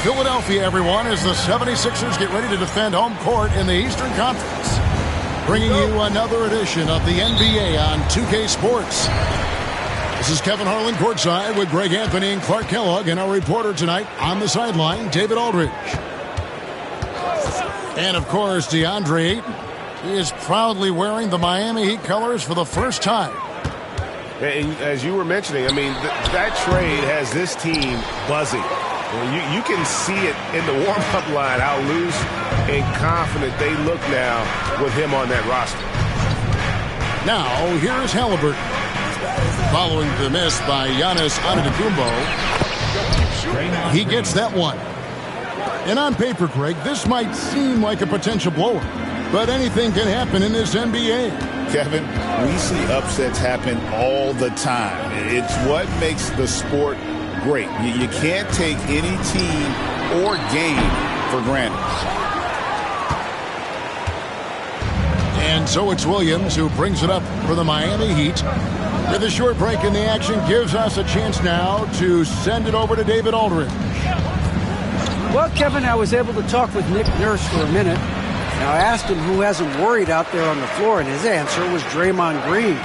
Philadelphia, everyone, as the 76ers get ready to defend home court in the Eastern Conference. Bringing you another edition of the NBA on 2K Sports. This is Kevin Harlan courtside with Greg Anthony and Clark Kellogg, and our reporter tonight on the sideline, David Aldridge. And, of course, DeAndre Ayton. He is proudly wearing the Miami Heat colors for the first time. And as you were mentioning, I mean, that trade has this team buzzing. You can see it in the warm-up line, how loose and confident they look now with him on that roster. Now, here is Halliburton. Following the miss by Giannis Antetokounmpo, he gets that one. And on paper, Greg, this might seem like a potential blower, but anything can happen in this NBA. Kevin, we see upsets happen all the time. It's what makes the sport great. You can't take any team or game for granted. And so it's Williams who brings it up for the Miami Heat. With a short break in the action, gives us a chance now to send it over to David Aldridge. Well, Kevin, I was able to talk with Nick Nurse for a minute. Now, I asked him who hasn't worried out there on the floor, and his answer was Draymond Green.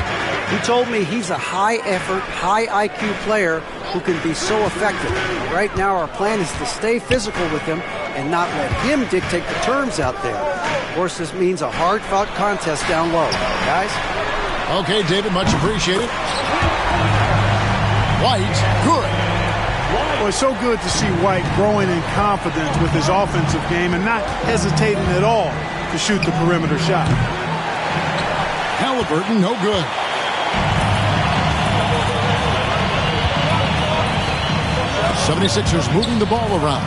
He told me he's a high-effort, high-IQ player who can be so effective. Right now, our plan is to stay physical with him and not let him dictate the terms out there. Of course, this means a hard-fought contest down low. Guys? Okay, David, much appreciated. White, good. Well, it's so good to see White growing in confidence with his offensive game and not hesitating at all to shoot the perimeter shot. Halliburton, no good. '76ers moving the ball around.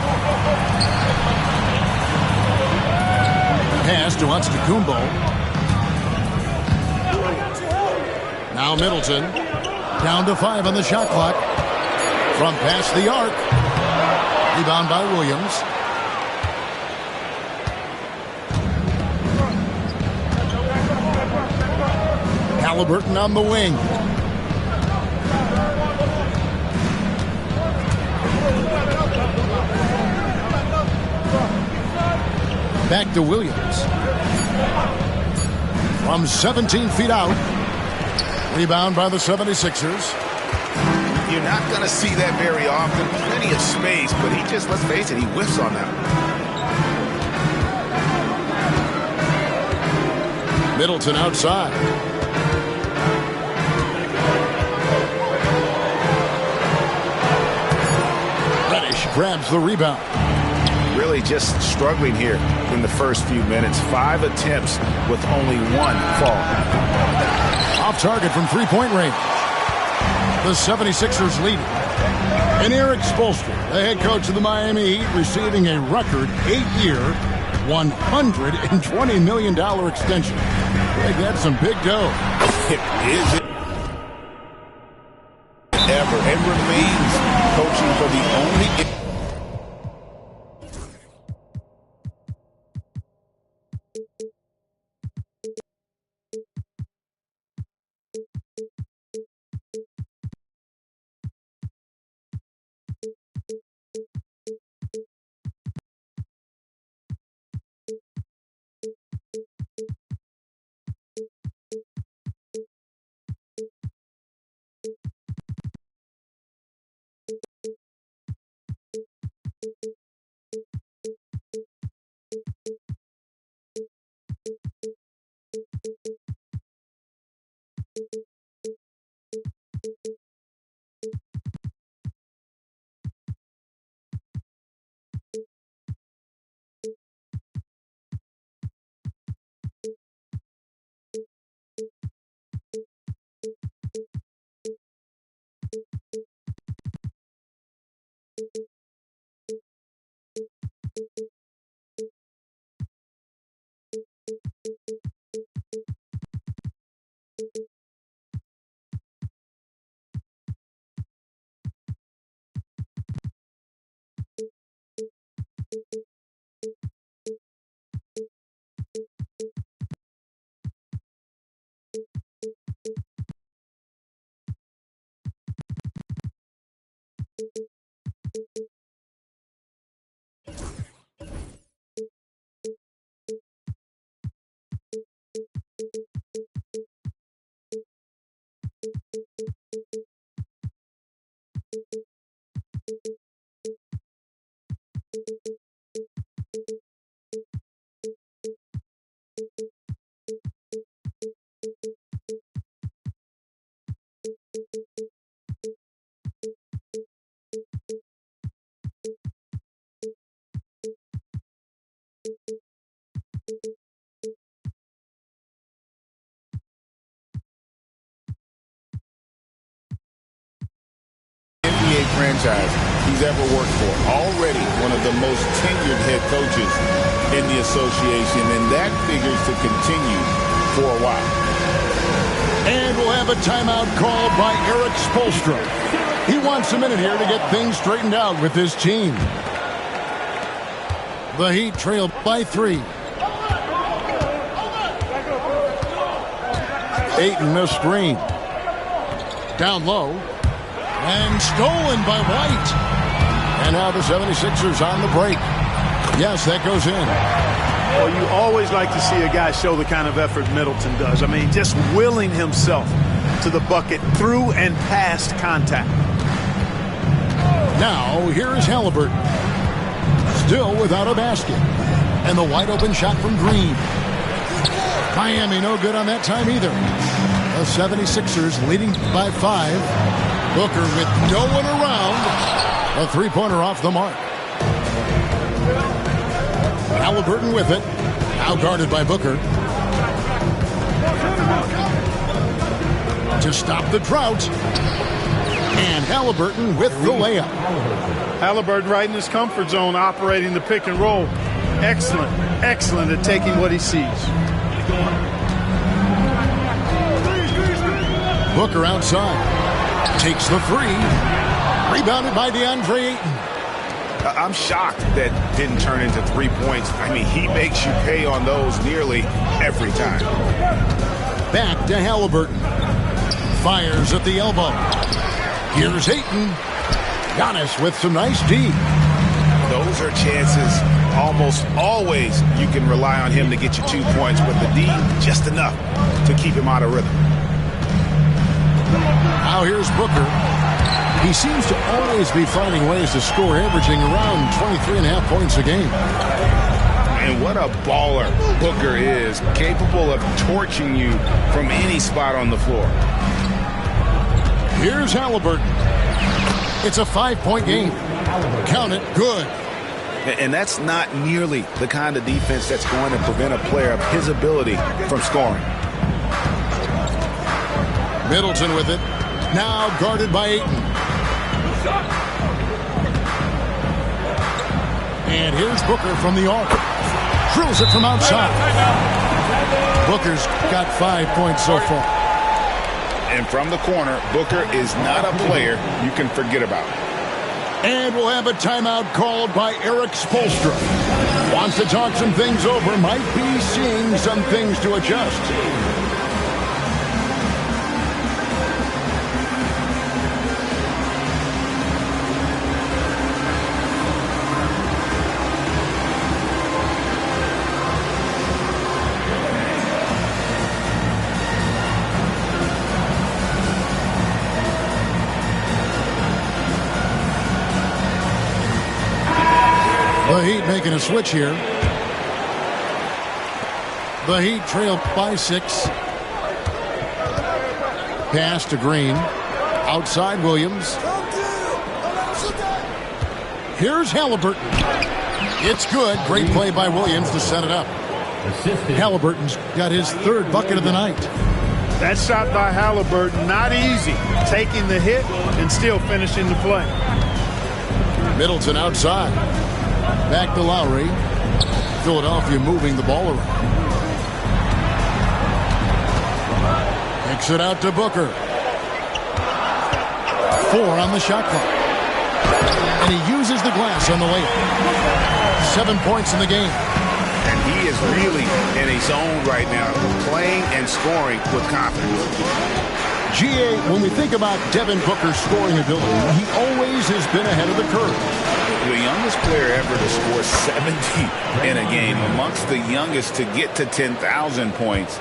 Pass to Antetokounmpo. Now Middleton. Down to 5 on the shot clock. From past the arc. Rebound by Williams. Halliburton on the wing. Back to Williams. From 17 feet out. Rebound by the 76ers. You're not going to see that very often. Plenty of space, but he just, let's face it, he whiffs on that one. Middleton outside. Reddish grabs the rebound. Really just struggling here in the first few minutes. 5 attempts with only 1 fall. Off target from three-point range. The 76ers lead. And Eric Spoelstra, the head coach of the Miami Heat, receiving a record 8-year, $120 million extension. Greg, that's some big dough. It is ever and remains coaching for the only franchise he's ever worked for. Already one of the most tenured head coaches in the association, and that figures to continue for a while. And we'll have a timeout called by Erik Spoelstra. He wants a minute here to get things straightened out with his team. The Heat trail by 3. Ayton a screen. Down low. And stolen by White. And now the 76ers on the break. Yes, that goes in. Well, you always like to see a guy show the kind of effort Middleton does. I mean, just willing himself to the bucket through and past contact. Now, here is Halliburton. Still without a basket. And the wide open shot from Green. Miami no good on that time either. The 76ers leading by 5. Booker with no one around. A three-pointer off the mark. Halliburton with it. Now guarded by Booker. To stop the drought. And Halliburton with the layup. Halliburton right in his comfort zone operating the pick and roll. Excellent, excellent at taking what he sees. Booker outside. Takes the three. Rebounded by DeAndre Ayton. I'm shocked that didn't turn into 3 points. I mean, he makes you pay on those nearly every time. Back to Halliburton. Fires at the elbow. Here's Ayton. Giannis with some nice D. Those are chances almost always you can rely on him to get you 2 points, but the D, just enough to keep him out of rhythm. Now here's Booker. He seems to always be finding ways to score, averaging around 23.5 points a game. And what a baller Booker is, capable of torching you from any spot on the floor. Here's Halliburton. It's a 5-point game. Count it, good. And that's not nearly the kind of defense that's going to prevent a player of his ability from scoring. Middleton with it. Now guarded by Ayton. And here's Booker from the arc. Drills it from outside. Booker's got 5 points so far. And from the corner, Booker is not a player you can forget about. And we'll have a timeout called by Erik Spoelstra. Wants to talk some things over. Might be seeing some things to adjust. The Heat making a switch here. The Heat trail by 6. Pass to Green. Outside Williams. Here's Halliburton. It's good. Great play by Williams to set it up. Halliburton's got his 3rd bucket of the night. That shot by Halliburton, not easy. Taking the hit and still finishing the play. Middleton outside. Back to Lowry. Philadelphia moving the ball around. Kicks it out to Booker. 4 on the shot clock. And he uses the glass on the layup. 7 points in the game. And he is really in a zone right now, playing and scoring with confidence. GA, when we think about Devin Booker's scoring ability, he always has been ahead of the curve. The youngest player ever to score 70 in a game, amongst the youngest to get to 10,000 points.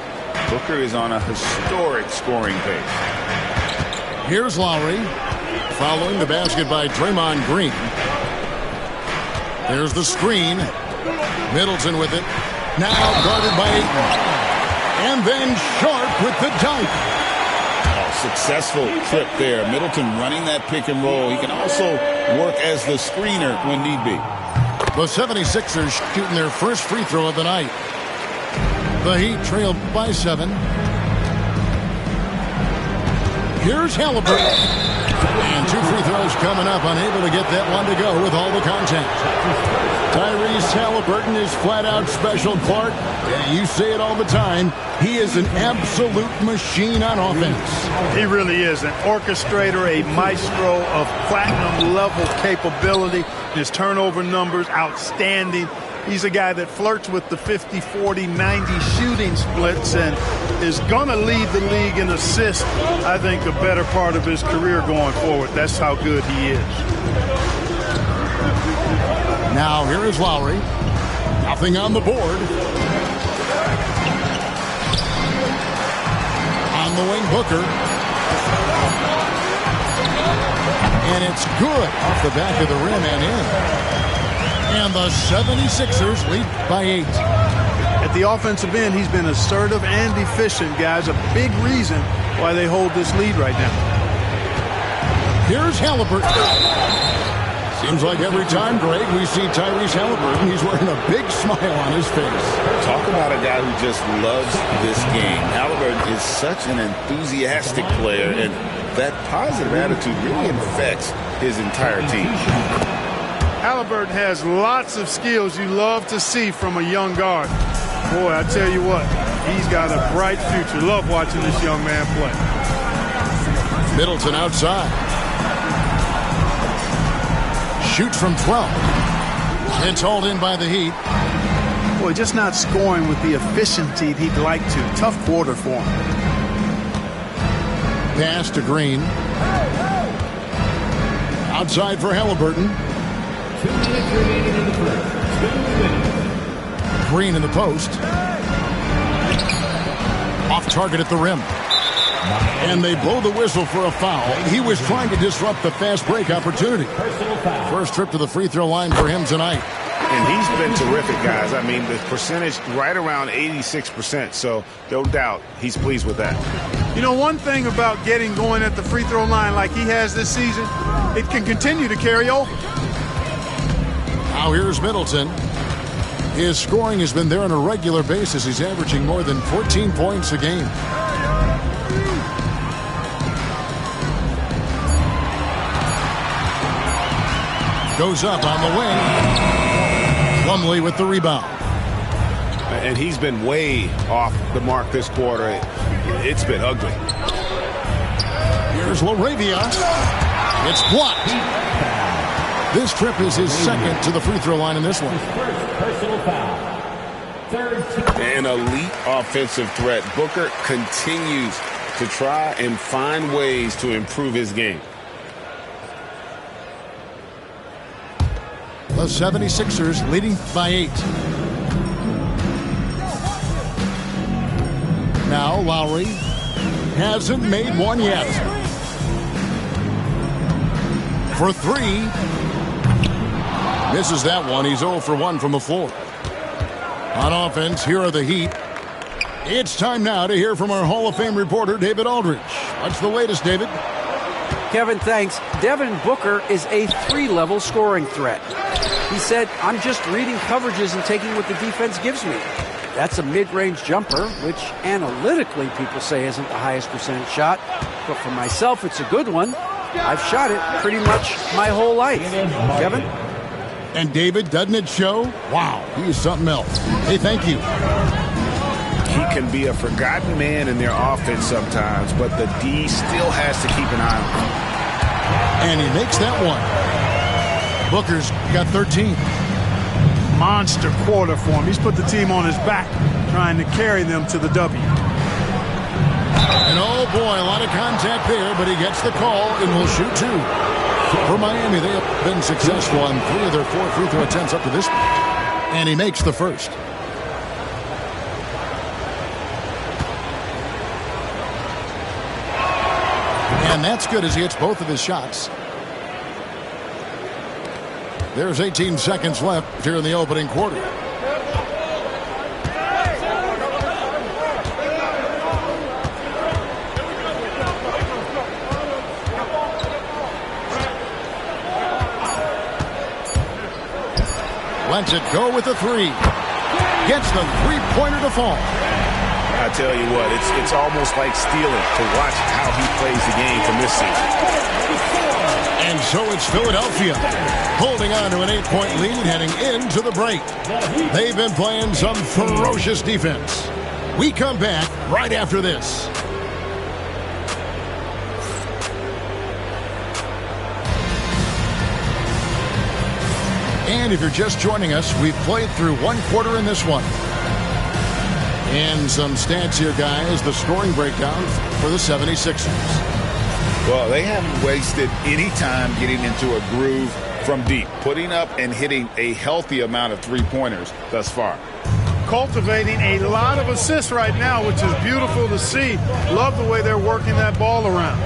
Booker is on a historic scoring pace. Here's Lowry, following the basket by Draymond Green. There's the screen. Middleton with it. Now guarded by Ayton. And then Sharp with the dunk. Successful trip there. Middleton running that pick and roll. He can also work as the screener when need be. The 76ers shooting their first free throw of the night. The Heat trailed by 7. Here's Halliburton. And 2 free throws coming up, unable to get that one to go with all the contact. Tyrese Haliburton is flat-out special, Clark. You say it all the time. He is an absolute machine on offense. He really is an orchestrator, a maestro of platinum-level capability. His turnover numbers, outstanding. He's a guy that flirts with the 50, 40, 90 shooting splits and is going to lead the league in assists, I think, the better part of his career going forward. That's how good he is. Now here is Lowry. Nothing on the board. On the wing, Booker. And it's good off the back of the rim and in. And the 76ers lead by 8. At the offensive end, he's been assertive and efficient, guys. A big reason why they hold this lead right now. Here's Haliburton. Seems like every time, Greg, we see Tyrese Haliburton, he's wearing a big smile on his face. Talk about a guy who just loves this game. Haliburton is such an enthusiastic player, and that positive attitude really infects his entire team. Haliburton has lots of skills you love to see from a young guard. Boy, I tell you what, he's got a bright future. Love watching this young man play. Middleton outside. Shoots from 12. It's hauled in by the Heat. Boy, just not scoring with the efficiency he'd like to. Tough quarter for him. Pass to Green. Outside for Haliburton. 2 minutes remaining in the first. 2 minutes. Green in the post. Off target at the rim. And they blow the whistle for a foul. He was trying to disrupt the fast break opportunity. First trip to the free throw line for him tonight. And he's been terrific, guys. I mean, the percentage right around 86%. So no doubt he's pleased with that. You know, one thing about getting going at the free throw line like he has this season, it can continue to carry over. Now here's Middleton. His scoring has been there on a regular basis. He's averaging more than 14 points a game. Goes up on the wing. Plumlee with the rebound. And he's been way off the mark this quarter. It's been ugly. Here's LaRavia. It's blocked. This trip is his second to the free throw line in this one. Personal foul. An elite offensive threat. Booker continues to try and find ways to improve his game. The 76ers leading by 8. Now Lowry hasn't made one yet. For 3. Misses that one. He's 0 for 1 from the floor. On offense, here are the Heat. It's time now to hear from our Hall of Fame reporter, David Aldridge. What's the latest, David? Kevin, thanks. Devin Booker is a 3-level scoring threat. He said, I'm just reading coverages and taking what the defense gives me. That's a mid-range jumper, which analytically people say isn't the highest percentage shot. But for myself, it's a good one. I've shot it pretty much my whole life. Kevin? And David, doesn't it show? Wow, he is something else. Hey, thank you. He can be a forgotten man in their offense sometimes, but the D still has to keep an eye on him. And he makes that one. Booker's got 13. Monster quarter for him. He's put the team on his back, trying to carry them to the W. And oh boy, a lot of contact there, but he gets the call and will shoot 2. For Miami, they have been successful on 3 of their 4 free throw attempts up to this point. And he makes the first. And that's good as he hits both of his shots. There's 18 seconds left here in the opening quarter. Lets it go with the 3. Gets the three-pointer to fall. I tell you what, it's almost like stealing to watch how he plays the game from this season. And so it's Philadelphia holding on to an 8-point lead heading into the break. They've been playing some ferocious defense. We come back right after this. And if you're just joining us, we've played through one quarter in this one. And some stats here, guys. The scoring breakdown for the 76ers. Well, they haven't wasted any time getting into a groove from deep, putting up and hitting a healthy amount of three-pointers thus far. Cultivating a lot of assists right now, which is beautiful to see. Love the way they're working that ball around.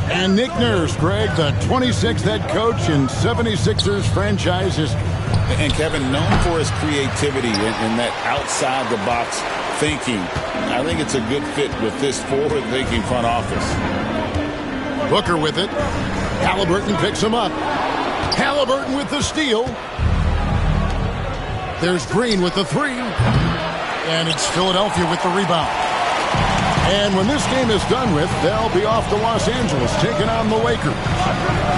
And Nick Nurse, Greg, the 26th head coach in 76ers franchise history. And Kevin, known for his creativity and that outside-the-box thinking, I think it's a good fit with this forward-thinking front office. Booker with it. Halliburton picks him up. Halliburton with the steal. There's Green with the three. And it's Philadelphia with the rebound. And when this game is done with, they'll be off to Los Angeles, taking on the Lakers.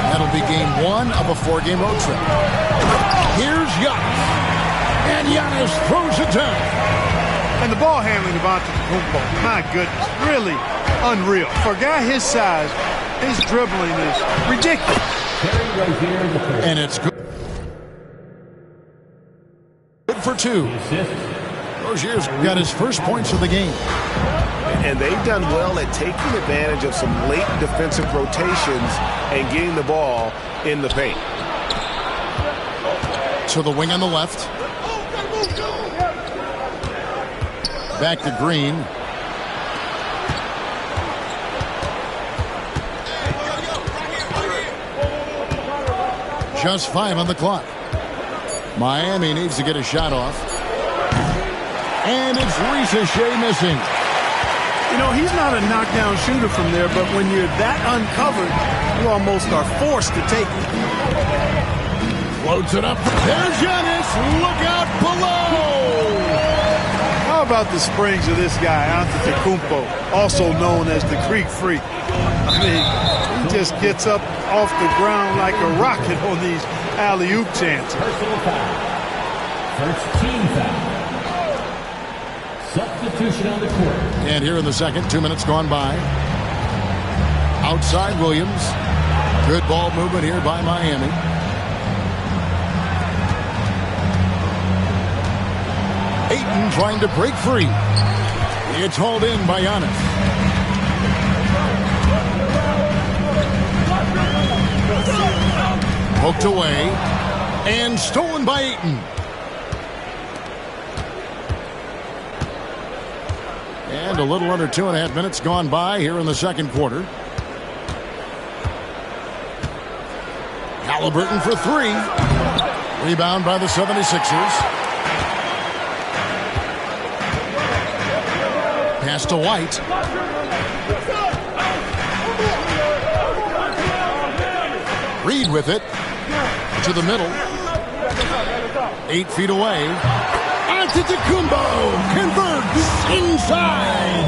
That'll be game one of a 4-game road trip. Here's Giannis. And Giannis throws it down. And the ball handling of Antetokounmpo, my goodness, really unreal. For a guy his size, his dribbling is ridiculous. And it's good. Good for two. Rozier's got his first points of the game. And they've done well at taking advantage of some late defensive rotations and getting the ball in the paint. To the wing on the left. Back to Green. Just 5 on the clock. Miami needs to get a shot off. And it's Ricochet missing. You know, he's not a knockdown shooter from there, but when you're that uncovered, you almost are forced to take it. Floats it up. There's Giannis. Look out below. How about the springs of this guy, Antetokounmpo, also known as the Greek Freak? I mean, he just gets up off the ground like a rocket on these alley-oop chances. Personal foul. First team foul. Substitution on the court. And here in the second, 2 minutes gone by. Outside Williams. Good ball movement here by Miami. Ayton trying to break free. It's hauled in by Giannis. Poked away. And stolen by Ayton. And a little under 2.5 minutes gone by here in the second quarter. Halliburton for three. Rebound by the 76ers. Pass to White. Reed with it. To the middle. 8 feet away. Antetokounmpo converts inside.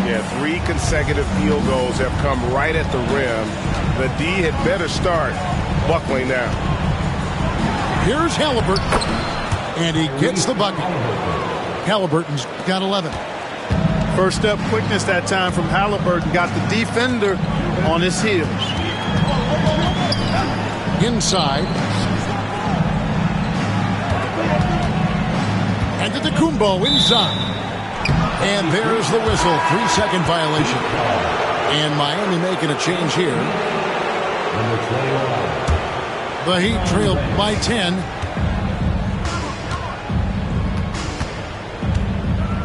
Yeah, 3 consecutive field goals have come right at the rim. The D had better start buckling now. Here's Halliburton. And he gets the bucket. Halliburton's got 11. First step quickness that time from Halliburton. Got the defender on his heels. Inside. Antetokounmpo inside. And there's the whistle. 3-second violation. And Miami making a change here. The Heat trail by 10.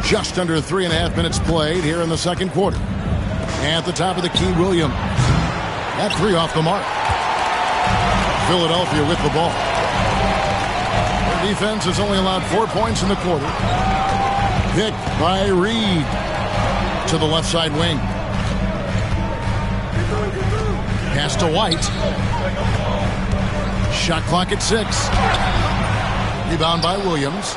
Just under 3.5 minutes played here in the second quarter. At the top of the key, Williams. That three off the mark. Philadelphia with the ball. Their defense has only allowed 4 points in the quarter. Picked by Reed to the left side wing. Pass to White. Shot clock at 6. Rebound by Williams.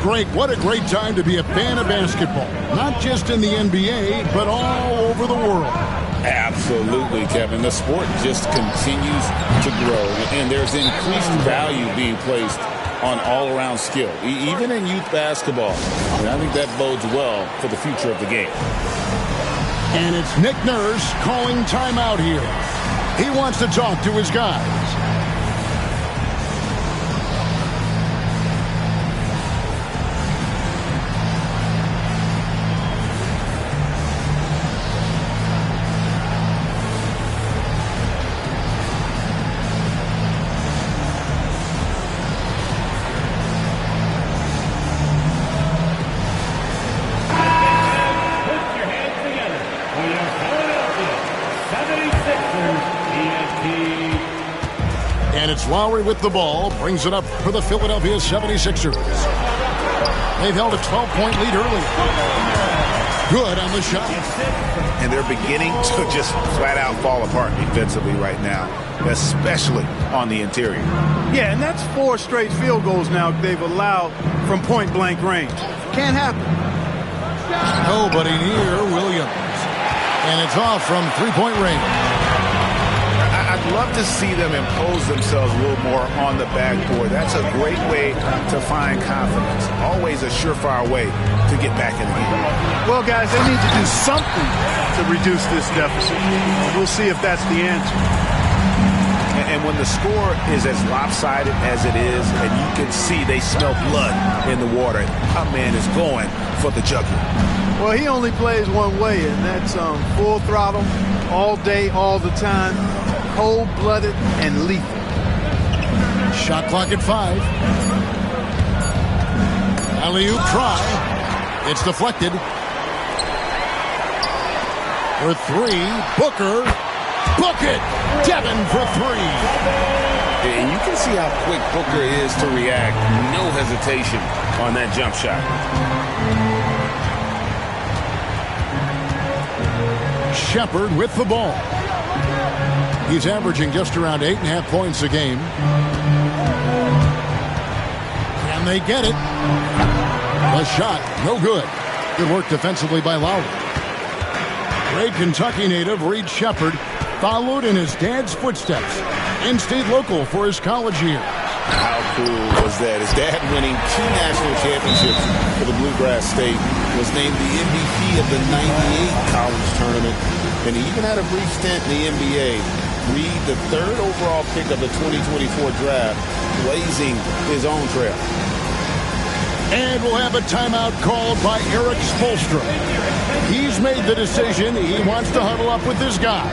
Greg, what a great time to be a fan of basketball. Not just in the NBA, but all over the world. Absolutely, Kevin. The sport just continues to grow, and there's increased value being placed on all-around skill, even in youth basketball. And I think that bodes well for the future of the game. And it's Nick Nurse calling timeout here. He wants to talk to his guys. And it's Lowry with the ball, brings it up for the Philadelphia 76ers. They've held a 12-point lead early. Good on the shot. And they're beginning to just flat-out fall apart defensively right now, especially on the interior. Yeah, and that's 4 straight field goals now they've allowed from point-blank range. Can't happen. Nobody near Williams. And it's off from three-point range. I'd love to see them impose themselves a little more on the backboard. That's a great way to find confidence. Always a surefire way to get back in the game. Well, guys, they need to do something to reduce this deficit. We'll see if that's the answer. And when the score is as lopsided as it is, and you can see they smell blood in the water, a man is going for the jugular. Well, he only plays one way, and that's full throttle, all day, all the time, cold-blooded and lethal. Shot clock at 5. Alley-oop try. It's deflected. For 3, Booker. Book it! Devin for 3. And you can see how quick Booker is to react. No hesitation on that jump shot. Shepherd with the ball. He's averaging just around 8.5 points a game. Can they get it? A shot, no good. Good work defensively by Lowry. Great Kentucky native Reed Shepherd followed in his dad's footsteps. In-state local for his college years. How cool was that? His dad winning 2 national championships for the Bluegrass State, was named the MVP of the '98 college tournament, and he even had a brief stint in the NBA. Reed, the 3rd overall pick of the 2024 draft, blazing his own trail. And we'll have a timeout called by Eric Spoelstra. He's made the decision. He wants to huddle up with his guys.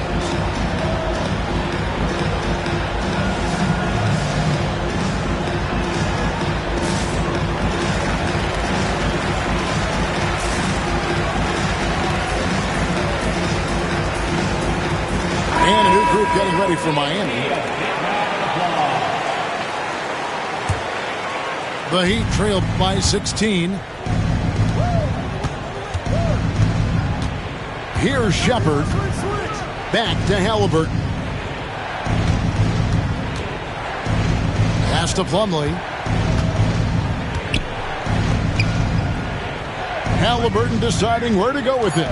And a new group getting ready for Miami. The Heat trailed by 16. Here's Shepherd. Back to Halliburton. Pass to Plumlee. Halliburton deciding where to go with it.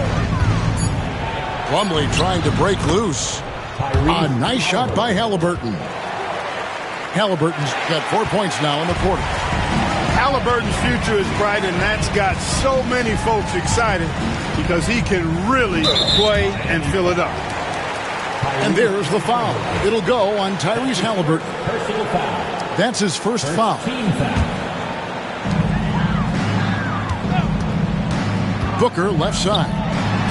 Plumlee trying to break loose. A nice shot by Halliburton. Halliburton's got 4 points now in the quarter. Halliburton's future is bright, and that's got so many folks excited because he can really play and fill it up. And there's the foul. It'll go on Tyrese Halliburton. That's his first foul. Booker left side.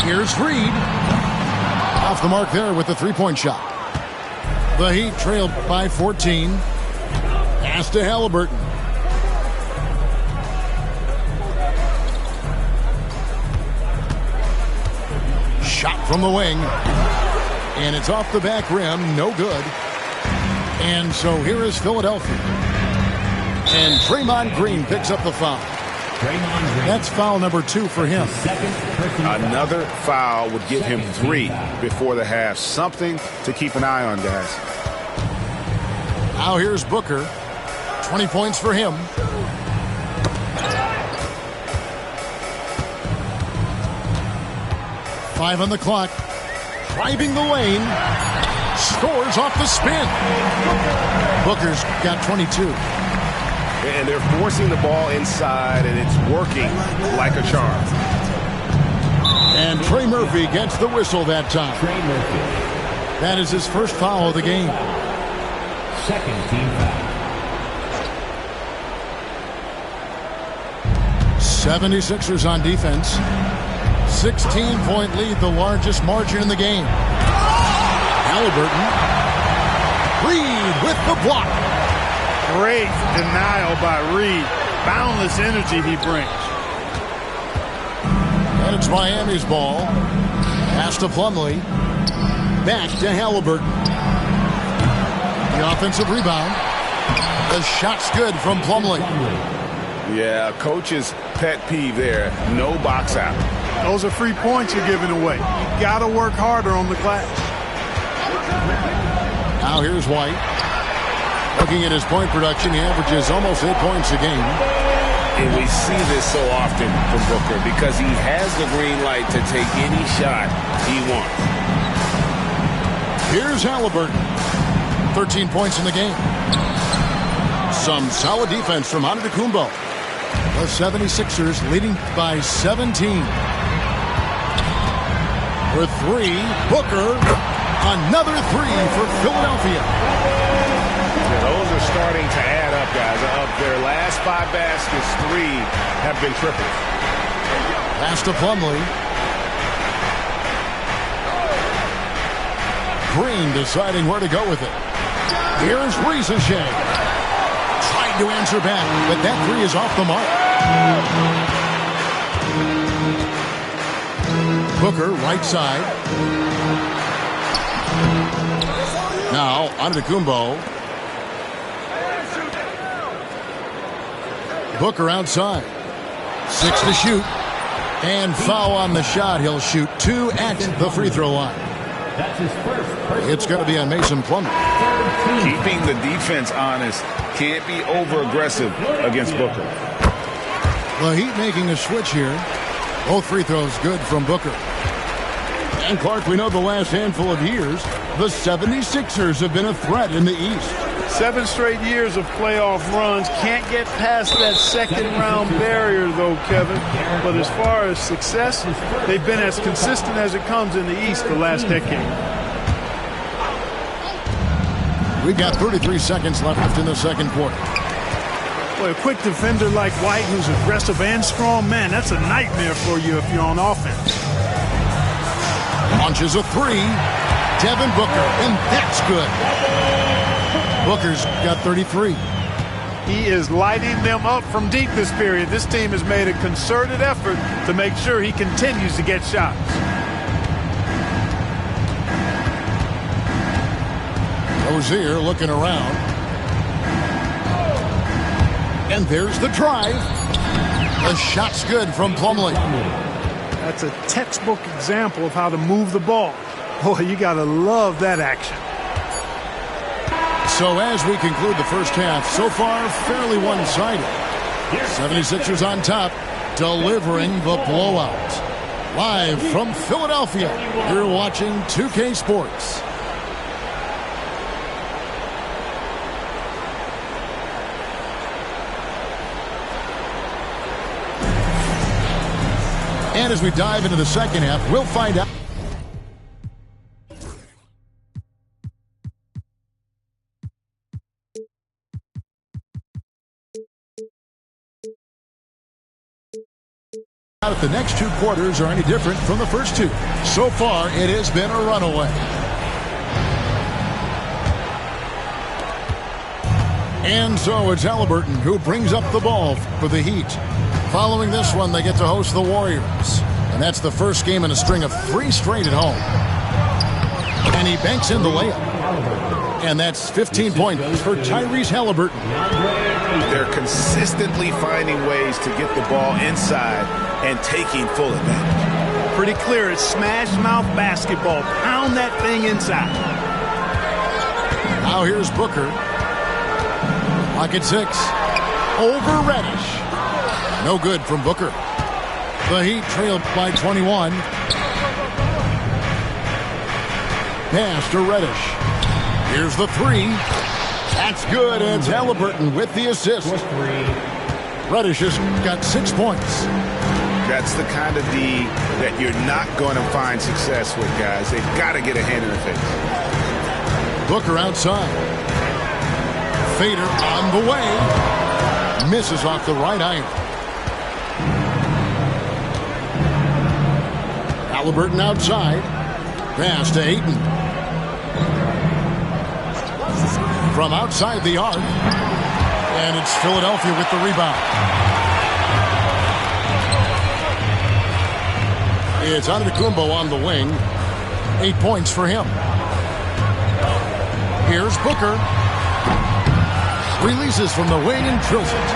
Here's Reed. Off the mark there with the three-point shot. The Heat trailed by 14. Pass to Halliburton. Shot from the wing. And it's off the back rim. No good. And so here is Philadelphia. And Draymond Green picks up the foul. That's foul number 2 for him. Another foul would give him 3 before the half. Something to keep an eye on, guys. Now here's Booker. 20 points for him. 5 on the clock. Driving the lane. Scores off the spin. Booker's got 22. And they're forcing the ball inside, and it's working like a charm. And Trey Murphy gets the whistle that time. That is his first foul of the game. Second team foul. 76ers on defense. 16-point lead, the largest margin in the game. Halliburton. Reed with the block. Great denial by Reed. Boundless energy he brings. And it's Miami's ball. Pass to Plumlee. Back to Halliburton. The offensive rebound. The shot's good from Plumlee. Yeah, coach's pet peeve there. No box out. Those are free points you're giving away. You got to work harder on the glass. Now here's White. Looking at his point production, he averages almost 8 points a game. And we see this so often from Booker because he has the green light to take any shot he wants. Here's Halliburton. 13 points in the game. Some solid defense from Antetokounmpo. The 76ers leading by 17. For 3, Booker. Another 3 for Philadelphia. Yeah, those are starting to add up, guys. Of their last 5 baskets, 3 have been triples. Pass to Plumlee. Green deciding where to go with it. Here's Rizachet. Tried to answer back, but that 3 is off the mark. Booker, right side. Now, Antetokounmpo. Booker outside. 6 to shoot. And foul on the shot. He'll shoot 2 at the free throw line. That's his first. It's going to be on Mason Plumlee. Keeping the defense honest. Can't be over-aggressive against Booker. The Heat making a switch here. Both free throws good from Booker. And Clark, we know the last handful of years, the 76ers have been a threat in the East. 7 straight years of playoff runs. Can't get past that second-round barrier, though, Kevin. But as far as success, they've been as consistent as it comes in the East the last decade. We've got 33 seconds left in the second quarter. Boy, a quick defender like White, who's aggressive and strong, man, that's a nightmare for you if you're on offense. Launches a 3. Devin Booker, and that's good. Booker's got 33. He is lighting them up from deep this period. This team has made a concerted effort to make sure he continues to get shots. Rozier looking around. And there's the drive. The shot's good from Plumlee. That's a textbook example of how to move the ball. Boy, you got to love that action. So as we conclude the first half, so far fairly one-sided. 76ers on top, delivering the blowout. Live from Philadelphia, you're watching 2K Sports. And as we dive into the second half, we'll find out. If the next 2 quarters are any different from the first 2. So far, it has been a runaway. And so it's Halliburton who brings up the ball for the Heat. Following this one, they get to host the Warriors. And that's the first game in a string of 3 straight at home. And he banks in the layup. And that's 15 points for Tyrese Halliburton. They're consistently finding ways to get the ball inside and taking full advantage. Pretty clear, it's smash mouth basketball. Pound that thing inside. Now here's Booker. Pocket 6. Over Reddish. No good from Booker. The Heat trailed by 21. Pass to Reddish. Here's the three. That's good, and it's Halliburton with the assist. Reddish has got 6 points. That's the kind of D that you're not going to find success with, guys. They've got to get a hand in the face. Booker outside. Fader on the way. Misses off the right iron. Halliburton outside. Pass to Ayton. From outside the arc. And it's Philadelphia with the rebound. It's Antetokounmpo on the wing. 8 points for him. Here's Booker. Releases from the wing and drills it.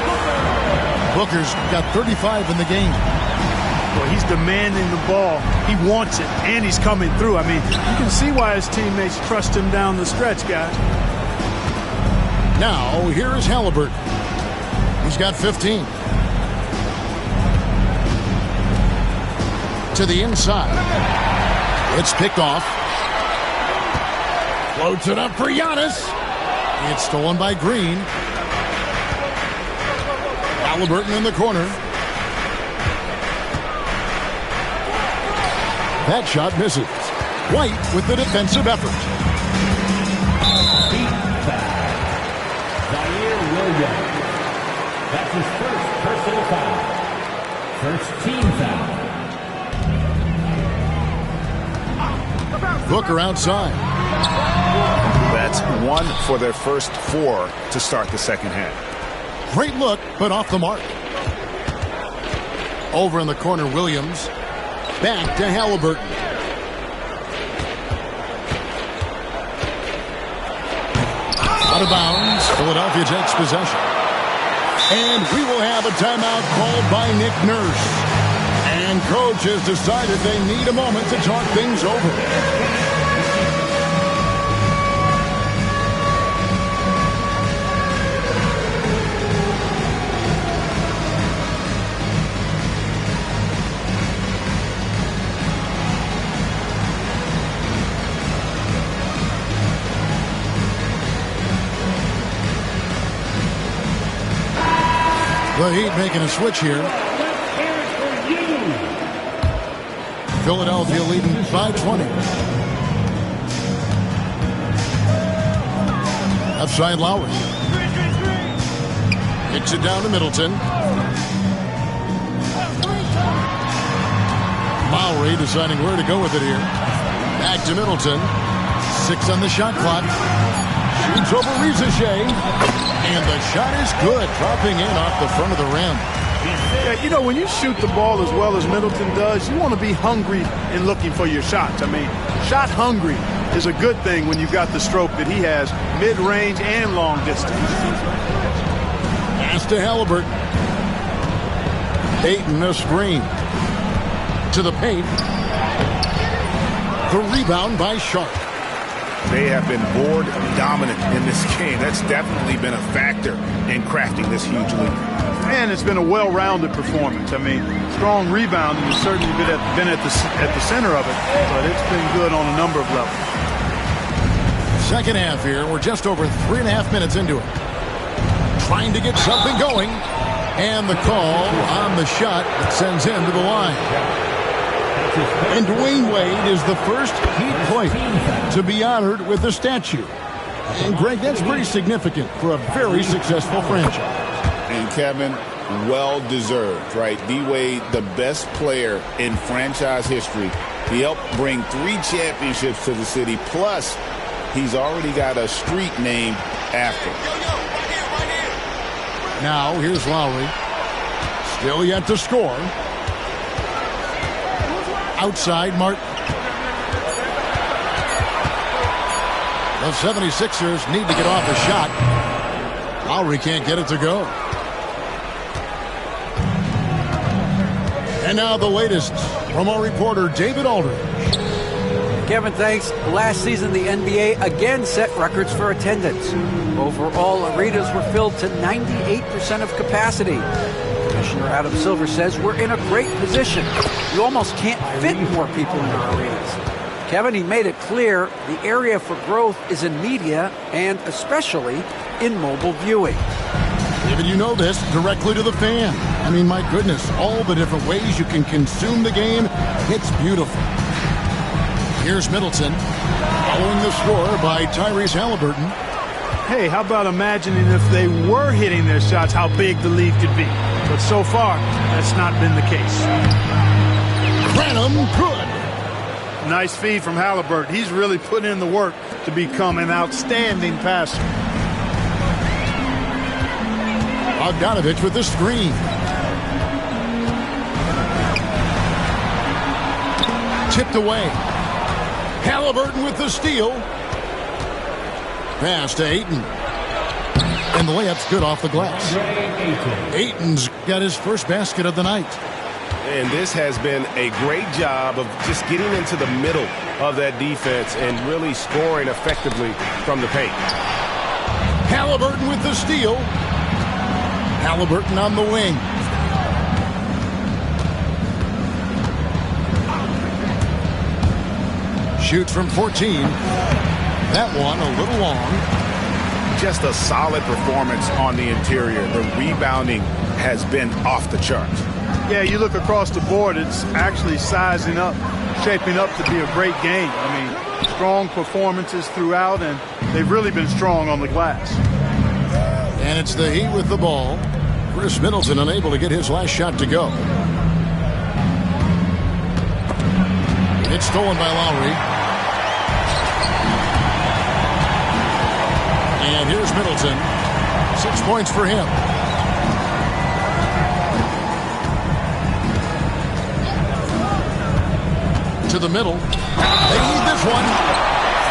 Booker's got 35 in the game. Well, he's demanding the ball. He wants it, and he's coming through. I mean, you can see why his teammates trust him down the stretch, guys. Now, here is Halliburton. He's got 15. To the inside. It's picked off. Floats it up for Giannis. It's stolen by Green. Halliburton in the corner. That shot misses. White with the defensive effort. Zaire Williams. That's his first personal foul. First team foul. Booker outside. That's 1 for their first 4 to start the second half. Great look, but off the mark. Over in the corner, Williams. Back to Halliburton. Out of bounds. Philadelphia takes possession. And we will have a timeout called by Nick Nurse. And coach has decided they need a moment to talk things over. The Heat making a switch here. Philadelphia leading by 20. Left side, Lowry. Kicks it down to Middleton. Lowry deciding where to go with it here. Back to Middleton. 6 on the shot clock. Shoots over Rizachet. And the shot is good, dropping in off the front of the rim. Yeah, you know, when you shoot the ball as well as Middleton does, you want to be hungry in looking for your shots. I mean, shot hungry is a good thing when you've got the stroke that he has, mid-range and long distance. Pass to Halliburton. Ayton a screen. To the paint. The rebound by Sharp. They have been board dominant in this game. That's definitely been a factor in crafting this huge lead. And it's been a well-rounded performance. I mean, strong rebound, and it's certainly been at the center of it, but it's been good on a number of levels. Second half here. We're just over 3.5 minutes into it. Trying to get something going. And the call on the shot that sends him to the line. And Dwayne Wade is the first Heat player to be honored with a statue. And, Greg, that's pretty significant for a very successful franchise. And, Kevin, well-deserved, right? D-Wade, the best player in franchise history. He helped bring 3 championships to the city, plus he's already got a street named after him. Now, here's Lowry. Still yet to score. Outside, Martin. The 76ers need to get off a shot. Lowry can't get it to go. And now the latest from our reporter, David Aldridge. Kevin, thanks. Last season, the NBA again set records for attendance. Overall, arenas were filled to 98% of capacity. Commissioner Adam Silver says we're in a great position. You almost can't fit more people in our arenas. Kevin, he made it clear the area for growth is in media and especially in mobile viewing. David, you know this, directly to the fan. I mean, my goodness, all the different ways you can consume the game, it's beautiful. Here's Middleton, following the score by Tyrese Halliburton. Hey, how about imagining if they were hitting their shots, how big the lead could be. But so far, that's not been the case. Branham, good. Nice feed from Halliburton. He's really put in the work to become an outstanding passer. Bogdanovich with the screen. Tipped away. Halliburton with the steal. Pass to Ayton. And the layup's good off the glass. Ayton's got his first basket of the night. And this has been a great job of just getting into the middle of that defense and really scoring effectively from the paint. Halliburton with the steal. Halliburton on the wing. Shoots from 14. That one a little long. Just a solid performance on the interior. The rebounding has been off the charts. Yeah, you look across the board, it's actually sizing up, shaping up to be a great game. I mean, strong performances throughout, and they've really been strong on the glass. And it's the Heat with the ball. Chris Middleton unable to get his last shot to go. It's stolen by Lowry. And here's Middleton. 6 points for him. To the middle. They need this one.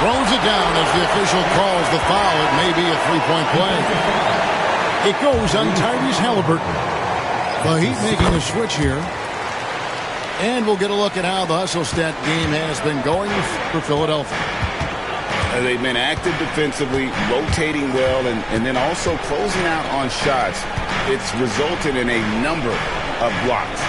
Throws it down as the official calls the foul. It may be a three-point play. It goes on Tyrese Halliburton. The Heat making a switch here. And we'll get a look at how the hustle stat game has been going for Philadelphia. They've been active defensively, rotating well, and then also closing out on shots. It's resulted in a number of blocks.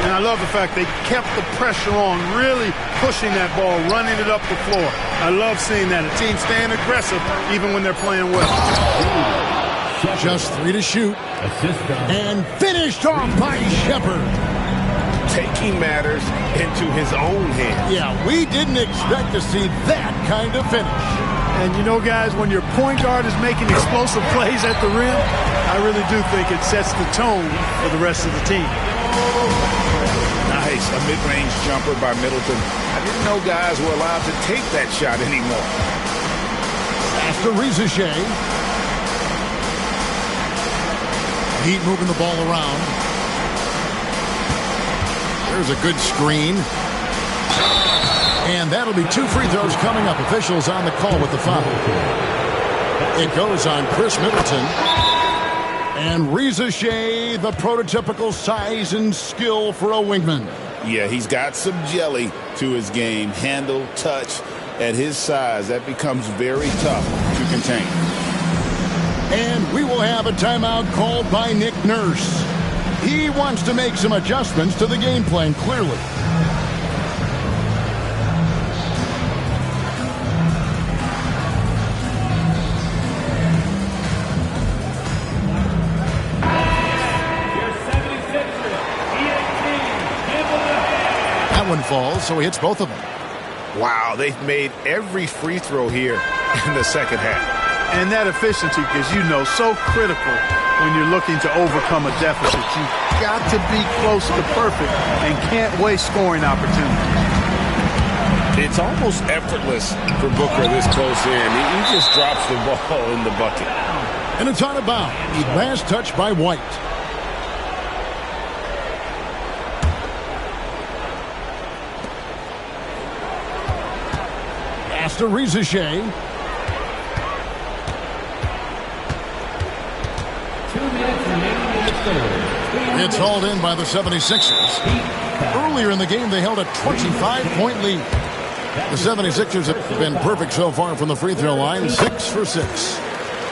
And I love the fact they kept the pressure on, really pushing that ball, running it up the floor. I love seeing that. A team staying aggressive even when they're playing well. Just 3 to shoot. And finished off by Shepherd. Taking matters into his own hands. Yeah, we didn't expect to see that kind of finish. And you know, guys, when your point guard is making explosive plays at the rim, I really do think it sets the tone for the rest of the team. Nice, a mid-range jumper by Middleton. I didn't know guys were allowed to take that shot anymore. Pass to Rizachet. Heat moving the ball around. There's a good screen. And that'll be 2 free throws coming up. Officials on the call with the foul. It goes on Chris Middleton. And Rizachet, the prototypical size and skill for a wingman. Yeah, he's got some jelly to his game. Handle, touch. At his size, that becomes very tough to contain. And we will have a timeout called by Nick Nurse. He wants to make some adjustments to the game plan, clearly. That one falls, so he hits both of them. Wow, they've made every free throw here in the second half. And that efficiency, because you know, so critical when you're looking to overcome a deficit. You've got to be close to perfect and can't waste scoring opportunities. It's almost effortless for Booker this close in. He just drops the ball in the bucket. And it's out of bounds. Last touch by White. Pass to Rizachet. It's hauled in by the 76ers. Earlier in the game, they held a 25-point lead. The 76ers have been perfect so far from the free throw line, 6 for 6.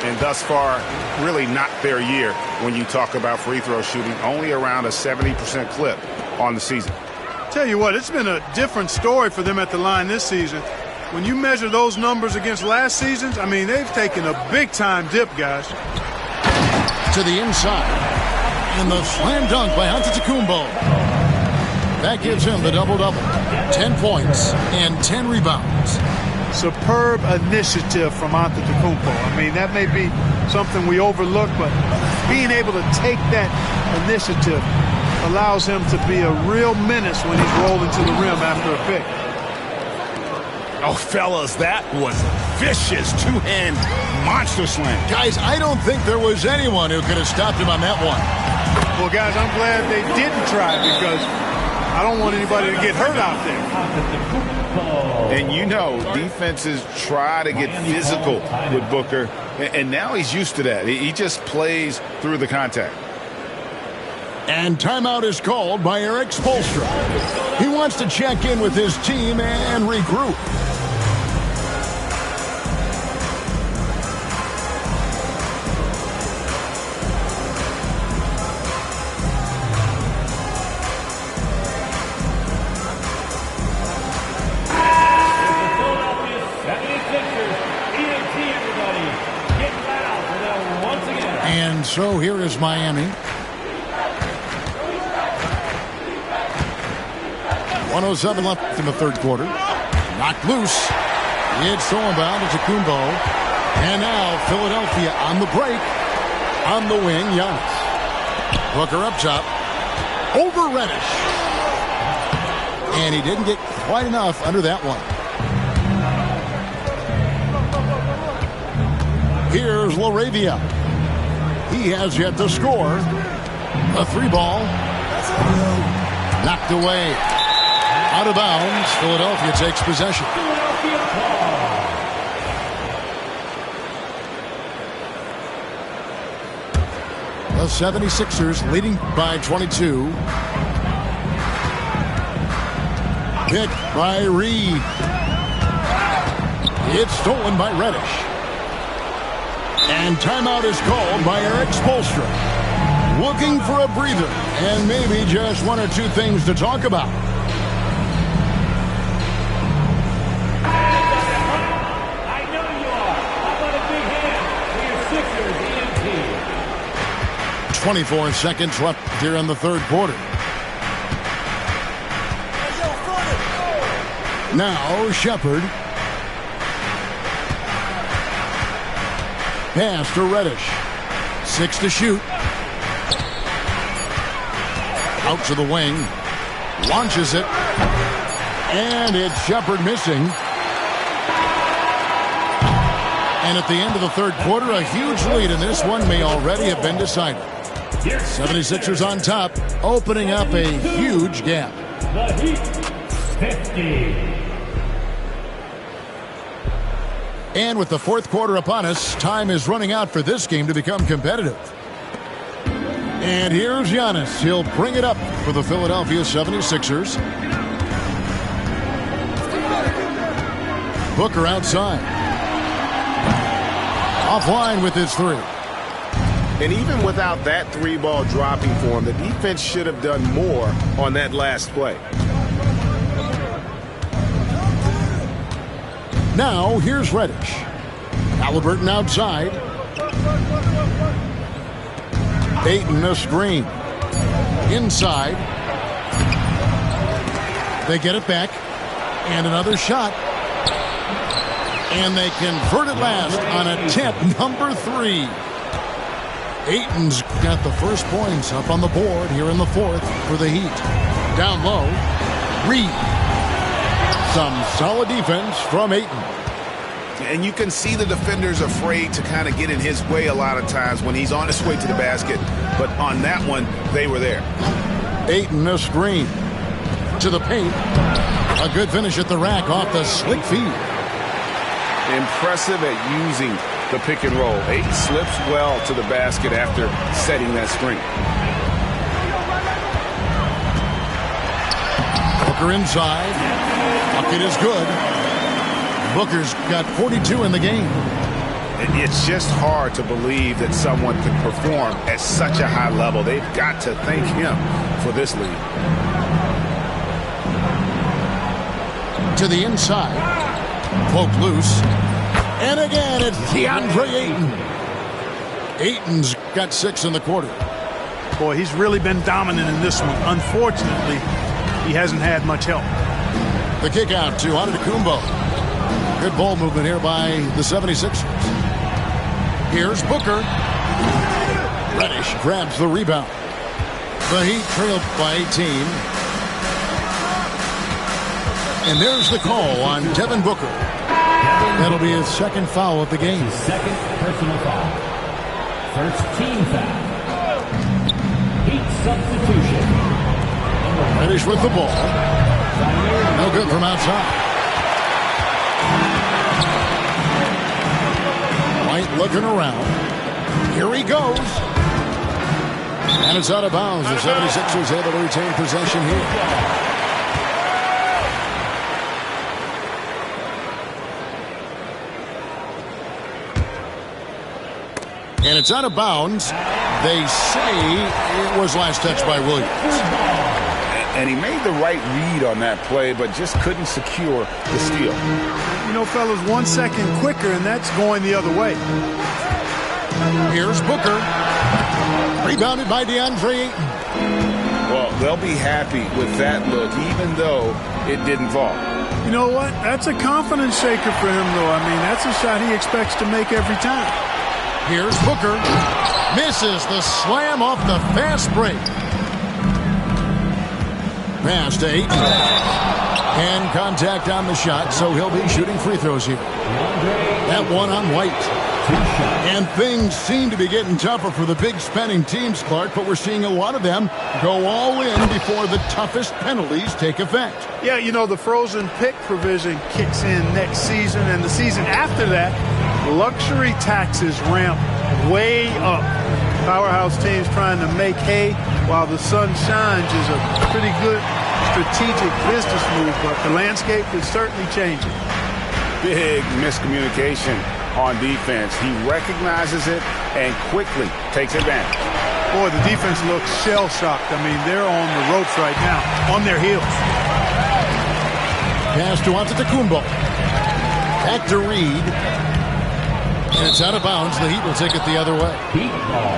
And thus far, really not their year when you talk about free throw shooting, only around a 70% clip on the season. Tell you what, it's been a different story for them at the line this season. When you measure those numbers against last season's, I mean, they've taken a big-time dip, guys. To the inside. And the slam dunk by Antetokounmpo. That gives him the double-double. 10 points and 10 rebounds. Superb initiative from Antetokounmpo. I mean, that may be something we overlook, but being able to take that initiative allows him to be a real menace when he's rolling to the rim after a pick. Oh, fellas, that was vicious two-hand monster slam. Guys, I don't think there was anyone who could have stopped him on that one. Well, guys, I'm glad they didn't try because I don't want anybody to get hurt out there. And you know, defenses try to get physical with Booker, and now he's used to that. He just plays through the contact. And timeout is called by Erik Spoelstra. He wants to check in with his team and regroup. And so here is Miami. 1:07 left in the third quarter. Knocked loose. It's stolen by Antetokounmpo. And now Philadelphia on the break. On the wing, Giannis. Booker up top. Over Reddish. And he didn't get quite enough under that one. Here's LaRavia. He has yet to score. A three ball. Knocked away. Out of bounds. Philadelphia takes possession. The 76ers leading by 22. Pick by Reed. It's stolen by Reddish. And timeout is called by Erik Spoelstra. Looking for a breather and maybe just one or two things to talk about. I know you are. How about a big hand for your Sixers EMT? 24 seconds left here in the third quarter. Now Shepard. Pass to Reddish. 6 to shoot. Out to the wing. Launches it. And it's Shepard missing. And at the end of the third quarter, a huge lead in this one may already have been decided. 76ers on top, opening up a huge gap. The Heat, 50. And with the fourth quarter upon us, time is running out for this game to become competitive. And here's Giannis. He'll bring it up for the Philadelphia 76ers. Booker outside. Offline with his three. And even without that three ball dropping for him, the defense should have done more on that last play. Now, here's Reddish. Halliburton outside. Ayton a screen. Inside. They get it back. And another shot. And they convert it last on attempt number 3. Ayton's got the first points up on the board here in the fourth for the Heat. Down low. Reed. Some solid defense from Ayton. And you can see the defenders afraid to kind of get in his way a lot of times when he's on his way to the basket. But on that one, they were there. Ayton a screen. To the paint. A good finish at the rack off the slick feed. Impressive at using the pick and roll. Ayton slips well to the basket after setting that screen. Booker inside. Bucket is good. Booker's got 42 in the game. And it's just hard to believe that someone could perform at such a high level. They've got to thank him for this lead. to the inside. Poked loose. And again, it's DeAndre Ayton. Ayton's got 6 in the quarter. Boy, he's really been dominant in this one. Unfortunately, he hasn't had much help. The kick out to Antetokounmpo. Good ball movement here by the 76ers. Here's Booker. Reddish grabs the rebound. The Heat trailed by 18. And there's the call on Devin Booker. That'll be his second foul of the game. His second personal foul. First team foul. Heat substitution. Reddish with the ball. No good from outside. White looking around. Here he goes. And it's out of bounds. The 76ers able to retain possession here. And it's out of bounds. They say it was last touched by Williams. And he made the right read on that play, but just couldn't secure the steal. You know, fellas, 1 second quicker, and that's going the other way. Here's Booker. Rebounded by DeAndre Ayton. Well, they'll be happy with that look, even though it didn't fall. You know what? That's a confidence shaker for him, though. I mean, that's a shot he expects to make every time. Here's Booker. Misses the slam off the fast break. Pass to Ayton. And contact on the shot, so he'll be shooting free throws here. That one on White. And things seem to be getting tougher for the big spending teams, Clark, but we're seeing a lot of them go all in before the toughest penalties take effect. Yeah, you know, the frozen pick provision kicks in next season, and the season after that, luxury taxes ramp way up. Powerhouse teams trying to make hay while the sun shines is a pretty good strategic business move, but the landscape is certainly changing. Big miscommunication on defense. He recognizes it and quickly takes advantage. Boy, the defense looks shell-shocked. I mean, they're on the ropes right now, on their heels. Pass to Antetokounmpo. Back to Reed. And it's out of bounds. The Heat will take it the other way. Heat ball.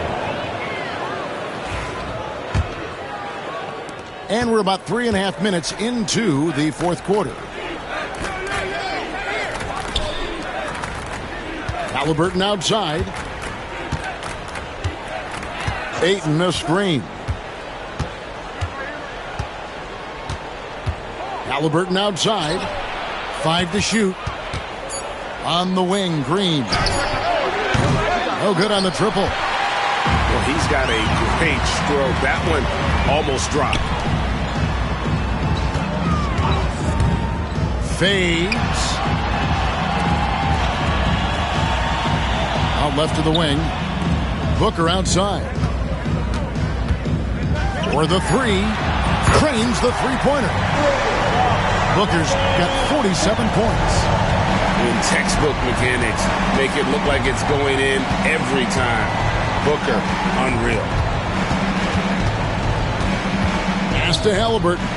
And we're about 3.5 minutes into the fourth quarter. Halliburton outside. Ayton a screen. Halliburton outside. 5 to shoot. On the wing, Green. No good on the triple. Well, he's got a great stroke. That one almost dropped. Fades. Out left to the wing. Booker outside. For the three. Cranes the three-pointer. Booker's got 47 points. In textbook mechanics, make it look like it's going in every time. Booker, unreal. Pass to Halliburton.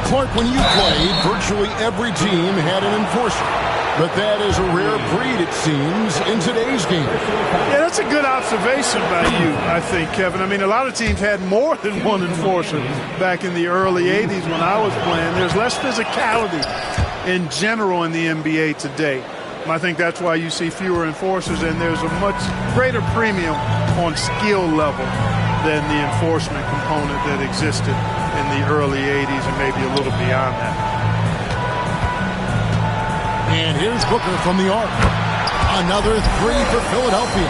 Clark, when you played, virtually every team had an enforcer. But that is a rare breed, it seems, in today's game. Yeah, that's a good observation by you, I think, Kevin. I mean, a lot of teams had more than one enforcer back in the early 80s when I was playing. There's less physicality in general in the NBA today. I think that's why you see fewer enforcers, and there's a much greater premium on skill level than the enforcement component that existed in the early 80s and maybe a little beyond that. And here's Booker from the arc. Another three for Philadelphia.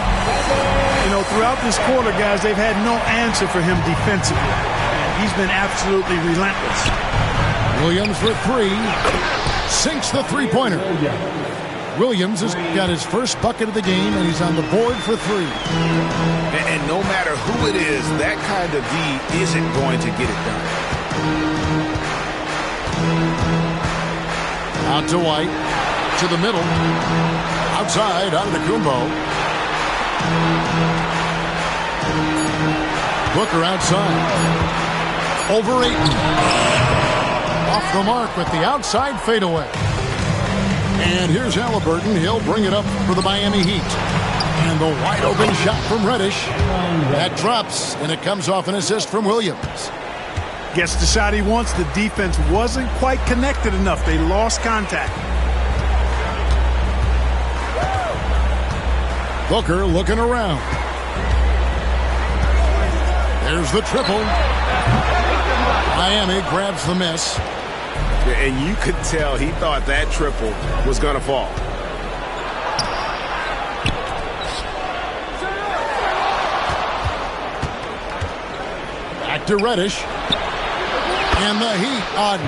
You know, throughout this quarter, guys, they've had no answer for him defensively. And he's been absolutely relentless. Williams for three. Sinks the three-pointer. Williams has got his first bucket of the game, and he's on the board for three. And no matter who it is, that kind of D isn't going to get it done. Out to White. To the middle. Outside, Antetokounmpo. Booker outside. over Ayton. Off the mark with the outside fadeaway. And here's Halliburton. He'll bring it up for the Miami Heat. And the wide open shot from Reddish. That drops, and it comes off an assist from Williams. Gets the shot he wants. The defense wasn't quite connected enough. They lost contact. Booker looking around. There's the triple. Miami grabs the miss. And you could tell he thought that triple was going to fall. Back to Reddish. And the Heat,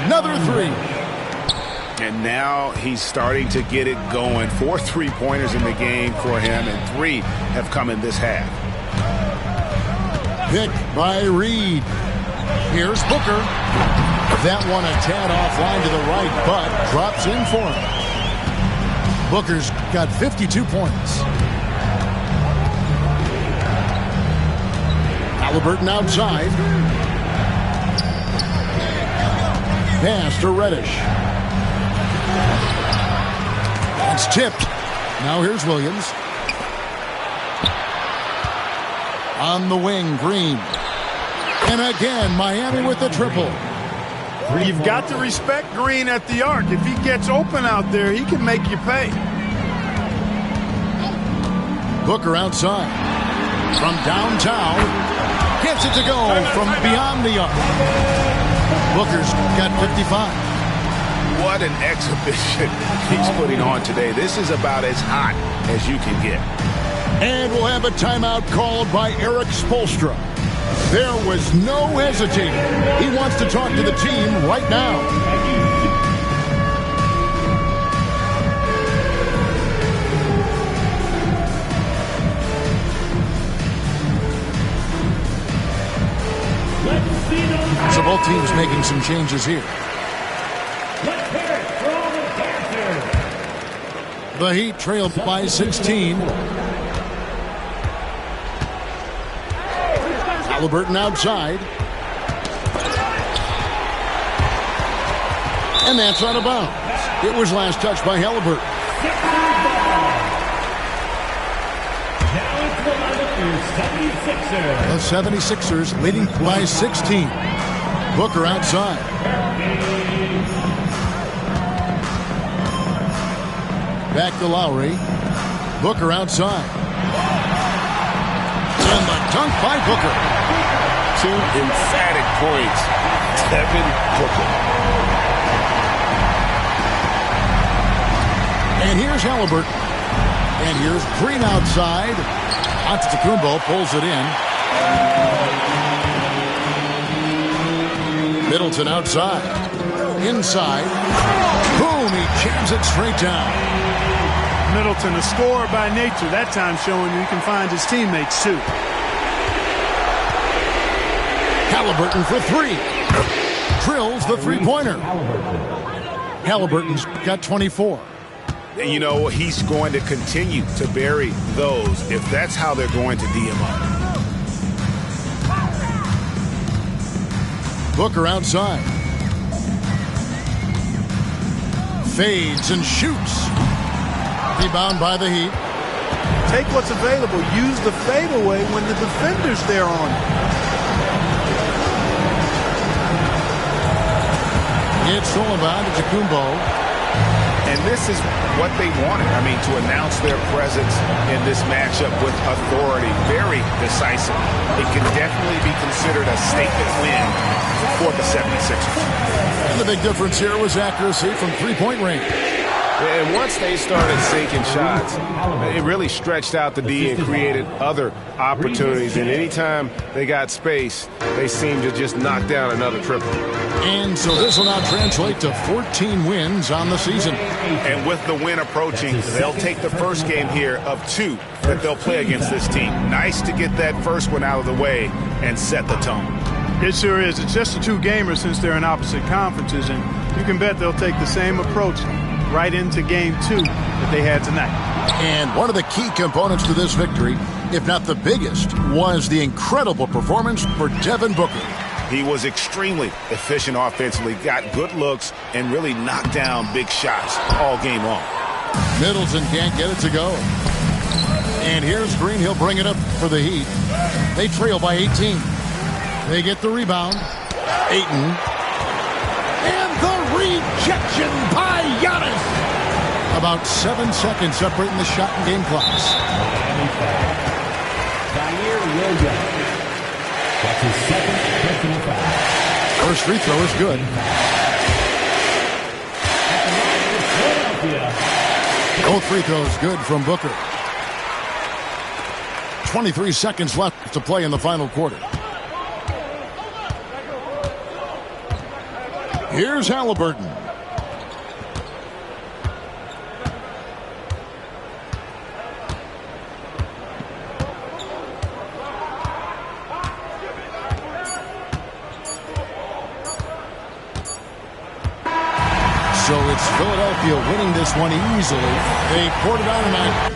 another three. And now he's starting to get it going. 4 3-pointers in the game for him, and 3 have come in this half. Pick by Reed. Here's Booker. That one a tad offline to the right, but drops in for him. Booker's got 52 points. Halliburton outside. Pass to Reddish. It's tipped. Now here's Williams. On the wing, Green. And again, Miami with the triple. You've got to respect Green at the arc. If he gets open out there, he can make you pay. Booker outside. From downtown. Gets it to go from beyond the arc. Booker's got 55. What an exhibition he's putting on today. This is about as hot as you can get. And we'll have a timeout called by Eric Spoelstra. There was no hesitating. He wants to talk to the team right now. So both teams making some changes here. The Heat trailed by 16. Halliburton outside. And that's out of bounds. It was last touched by Halliburton. The 76ers leading by 16. Booker outside. Back to Lowry. Booker outside. And the dunk by Booker. 2 emphatic points. Devin Booker. And here's Halliburton. And here's Green outside. Antetokounmpo pulls it in. Middleton outside. Inside. Boom, he jams it straight down. Middleton, a scorer by nature, that time showing you he can find his teammates too. Halliburton for 3. Drills the three-pointer. Halliburton's got 24. And you know, he's going to continue to bury those if that's how they're going to D him up. Booker outside. Fades and shoots. Rebound by the Heat. Take what's available. Use the fadeaway when the defender's there on it. It's Antetokounmpo. And this is what they wanted. I mean, to announce their presence in this matchup with authority. Very decisive. It can definitely be considered a statement win for the 76ers. And the big difference here was accuracy from three-point range. And once they started sinking shots, it really stretched out the D and created other opportunities. And anytime they got space, they seemed to just knock down another triple. And so this will now translate to 14 wins on the season. And with the win approaching, they'll take the first game here of 2 that they'll play against this team. Nice to get that first one out of the way and set the tone. It sure is. It's just a 2-gamer since they're in opposite conferences, and you can bet they'll take the same approach right into game 2 that they had tonight. And one of the key components to this victory, if not the biggest, was the incredible performance for Devin Booker. He was extremely efficient offensively, got good looks, and really knocked down big shots all game long. Middleton can't get it to go. And here's Green. He'll bring it up for the Heat. They trail by 18. They get the rebound. Ayton. And the rejection by Giannis. About 7 seconds separating the shot and game clocks. Zaire Williams. That's his second personal foul. First free throw is good. Both free throws good from Booker. 23 seconds left to play in the final quarter. Here's Halliburton. So it's Philadelphia winning this one easily. They poured it on tonight.